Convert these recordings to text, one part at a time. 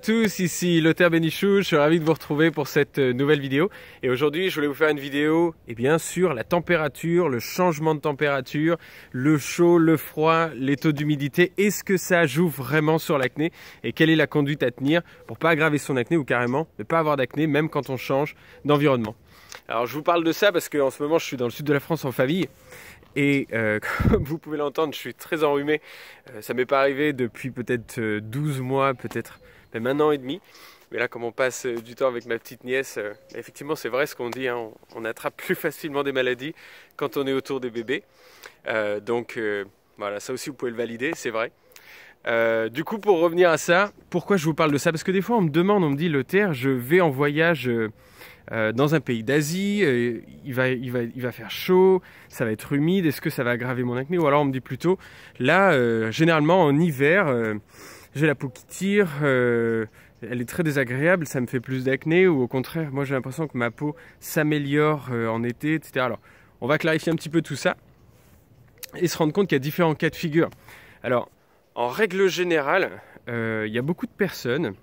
Tous, ici Lothar Bénichou, je suis ravi de vous retrouver pour cette nouvelle vidéo. Et aujourd'hui, je voulais vous faire une vidéo sur la température, le changement de température, le chaud, le froid, les taux d'humidité. Est-ce que ça joue vraiment sur l'acné et quelle est la conduite à tenir pour pas aggraver son acné ou carrément ne pas avoir d'acné même quand on change d'environnement. Alors je vous parle de ça parce qu'en ce moment, je suis dans le sud de la France en famille. Et comme vous pouvez l'entendre, je suis très enrhumé. Ça m'est pas arrivé depuis peut-être 12 mois, peut-être même 1 an et demi. Mais là, comme on passe du temps avec ma petite nièce, effectivement, c'est vrai ce qu'on dit, hein, on attrape plus facilement des maladies quand on est autour des bébés. Voilà, ça aussi, vous pouvez le valider, c'est vrai. Du coup, pour revenir à ça, pourquoi je vous parle de ça? Parce que des fois, on me dit, Lothar, je vais en voyage dans un pays d'Asie, il va faire chaud, ça va être humide, est-ce que ça va aggraver mon acné? Ou alors on me dit plutôt, là, généralement en hiver, j'ai la peau qui tire, elle est très désagréable, ça me fait plus d'acné, ou au contraire, moi j'ai l'impression que ma peau s'améliore en été, etc. Alors, on va clarifier un petit peu tout ça et se rendre compte qu'il y a différents cas de figure. Alors, en règle générale, il y a beaucoup de personnes,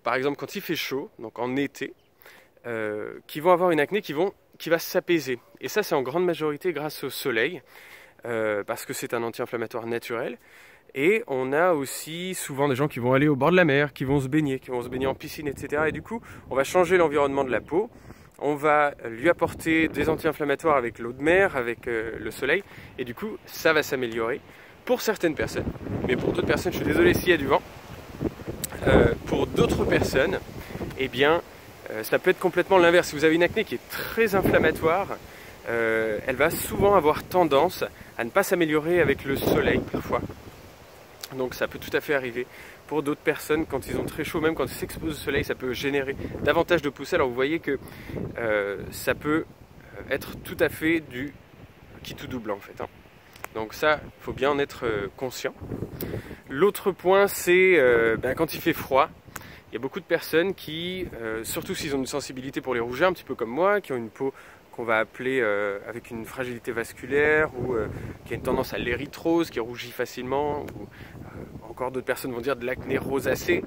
par exemple quand il fait chaud, donc en été, qui vont avoir une acné qui va s'apaiser. Et ça, c'est en grande majorité grâce au soleil, parce que c'est un anti-inflammatoire naturel. Et on a aussi souvent des gens qui vont aller au bord de la mer, qui vont se baigner en piscine, etc. Et du coup, on va changer l'environnement de la peau. On va lui apporter des anti-inflammatoires avec l'eau de mer, avec le soleil. Et du coup, ça va s'améliorer pour certaines personnes. Mais pour d'autres personnes, je suis désolé s'il y a du vent. Pour d'autres personnes, eh bien, ça peut être complètement l'inverse. Si vous avez une acné qui est très inflammatoire, elle va souvent avoir tendance à ne pas s'améliorer avec le soleil parfois. Donc ça peut tout à fait arriver pour d'autres personnes quand ils ont très chaud, même quand ils s'exposent au soleil, ça peut générer davantage de poussée. Alors vous voyez que ça peut être tout à fait du qui tout double en fait. Hein. Donc ça, il faut bien en être conscient. L'autre point, c'est quand il fait froid, il y a beaucoup de personnes qui, surtout s'ils ont une sensibilité pour les rougeurs, un petit peu comme moi, qui ont une peau qu'on va appeler avec une fragilité vasculaire ou qui a une tendance à l'érythrose, qui rougit facilement, ou encore d'autres personnes vont dire de l'acné rosacée.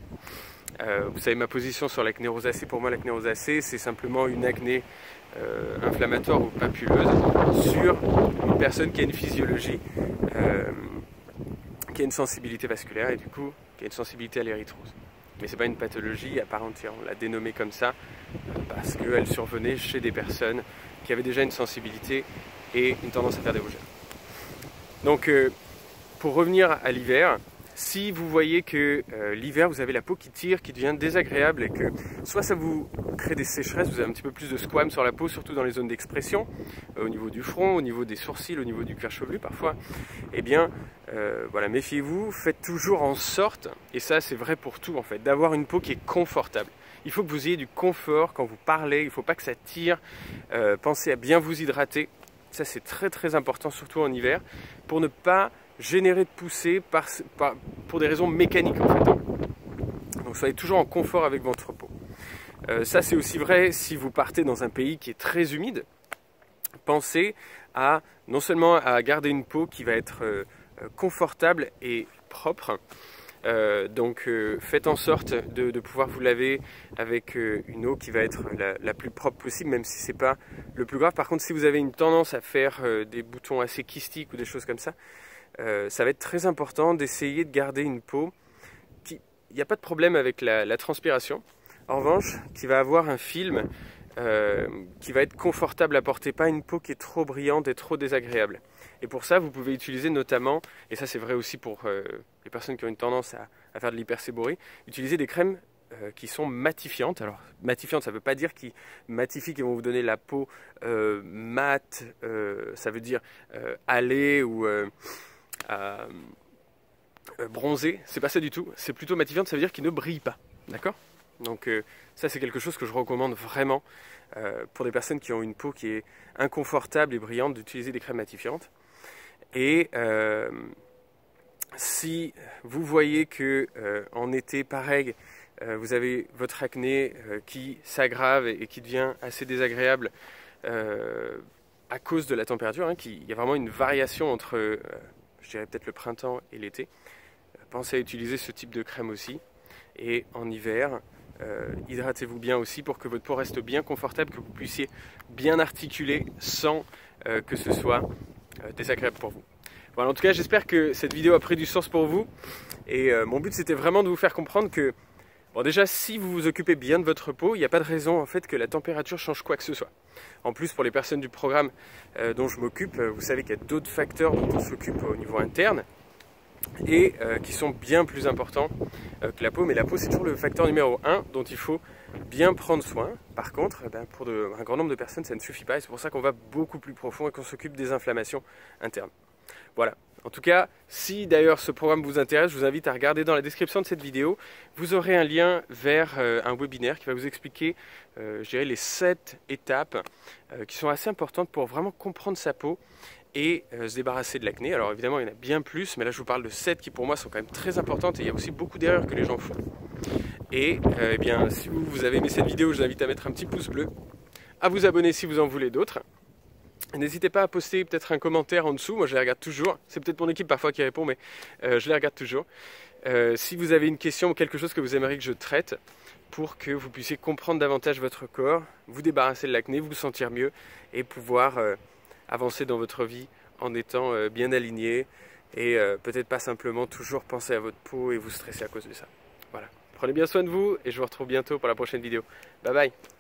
Vous savez ma position sur l'acné rosacée. Pour moi, l'acné rosacée, c'est simplement une acné inflammatoire ou papuleuse sur une personne qui a une physiologie, qui a une sensibilité vasculaire et du coup qui a une sensibilité à l'érythrose. Mais ce n'est pas une pathologie à part entière, on l'a dénommée comme ça parce qu'elle survenait chez des personnes qui avaient déjà une sensibilité et une tendance à faire des rougeurs. Donc pour revenir à l'hiver, si vous voyez que l'hiver vous avez la peau qui tire, qui devient désagréable et que soit ça vous crée des sécheresses, vous avez un petit peu plus de squame sur la peau, surtout dans les zones d'expression, au niveau du front, au niveau des sourcils, au niveau du cuir chevelu parfois, eh bien voilà, méfiez-vous, faites toujours en sorte, et ça c'est vrai pour tout en fait, d'avoir une peau qui est confortable. Il faut que vous ayez du confort quand vous parlez, il ne faut pas que ça tire, pensez à bien vous hydrater, ça c'est très très important surtout en hiver, pour ne pas générer de poussée pour des raisons mécaniques en fait. Donc soyez toujours en confort avec votre peau. Ça c'est aussi vrai si vous partez dans un pays qui est très humide. Pensez à non seulement à garder une peau qui va être confortable et propre. Faites en sorte de pouvoir vous laver avec une eau qui va être la plus propre possible, même si ce n'est pas le plus grave. Par contre, si vous avez une tendance à faire des boutons assez kystiques ou des choses comme ça, ça va être très important d'essayer de garder une peau qui... Il n'y a pas de problème avec la transpiration. En revanche, qui va avoir un film qui va être confortable à porter, pas une peau qui est trop brillante et trop désagréable. Et pour ça, vous pouvez utiliser notamment, et ça c'est vrai aussi pour les personnes qui ont une tendance à faire de l'hyperséborie, utiliser des crèmes qui sont matifiantes. Alors, matifiantes, ça ne veut pas dire qu'ils matifient, qui vont vous donner la peau mate, ça veut dire hâlée ou bronzée. C'est pas ça du tout. C'est plutôt matifiante, ça veut dire qu'ils ne brillent pas. D'accord ? Donc ça c'est quelque chose que je recommande vraiment pour des personnes qui ont une peau qui est inconfortable et brillante d'utiliser des crèmes matifiantes. Et si vous voyez que en été pareil, vous avez votre acné qui s'aggrave et qui devient assez désagréable à cause de la température, hein, il y a vraiment une variation entre, je dirais peut-être le printemps et l'été, pensez à utiliser ce type de crème aussi. Et en hiver, hydratez-vous bien aussi pour que votre peau reste bien confortable, que vous puissiez bien articuler sans que ce soit désagréable pour vous. Voilà, en tout cas, j'espère que cette vidéo a pris du sens pour vous. Et mon but, c'était vraiment de vous faire comprendre que, bon, déjà, si vous vous occupez bien de votre peau, il n'y a pas de raison en fait que la température change quoi que ce soit. En plus, pour les personnes du programme dont je m'occupe, vous savez qu'il y a d'autres facteurs dont on s'occupe au niveau interne et qui sont bien plus importants que la peau. Mais la peau, c'est toujours le facteur numéro 1 dont il faut bien prendre soin. Par contre, pour un grand nombre de personnes, ça ne suffit pas et c'est pour ça qu'on va beaucoup plus profond et qu'on s'occupe des inflammations internes. Voilà. En tout cas, si d'ailleurs ce programme vous intéresse, je vous invite à regarder dans la description de cette vidéo. Vous aurez un lien vers un webinaire qui va vous expliquer, je dirais, les 7 étapes qui sont assez importantes pour vraiment comprendre sa peau et se débarrasser de l'acné. Alors évidemment, il y en a bien plus, mais là je vous parle de 7 qui pour moi sont quand même très importantes et il y a aussi beaucoup d'erreurs que les gens font. Et eh bien, si vous avez aimé cette vidéo, je vous invite à mettre un petit pouce bleu, à vous abonner si vous en voulez d'autres. N'hésitez pas à poster peut-être un commentaire en dessous, moi je les regarde toujours, c'est peut-être mon équipe parfois qui répond, mais je les regarde toujours. Si vous avez une question ou quelque chose que vous aimeriez que je traite, pour que vous puissiez comprendre davantage votre corps, vous débarrasser de l'acné, vous sentir mieux et pouvoir avancer dans votre vie en étant bien aligné et peut-être pas simplement toujours penser à votre peau et vous stresser à cause de ça. Voilà, prenez bien soin de vous et je vous retrouve bientôt pour la prochaine vidéo. Bye bye.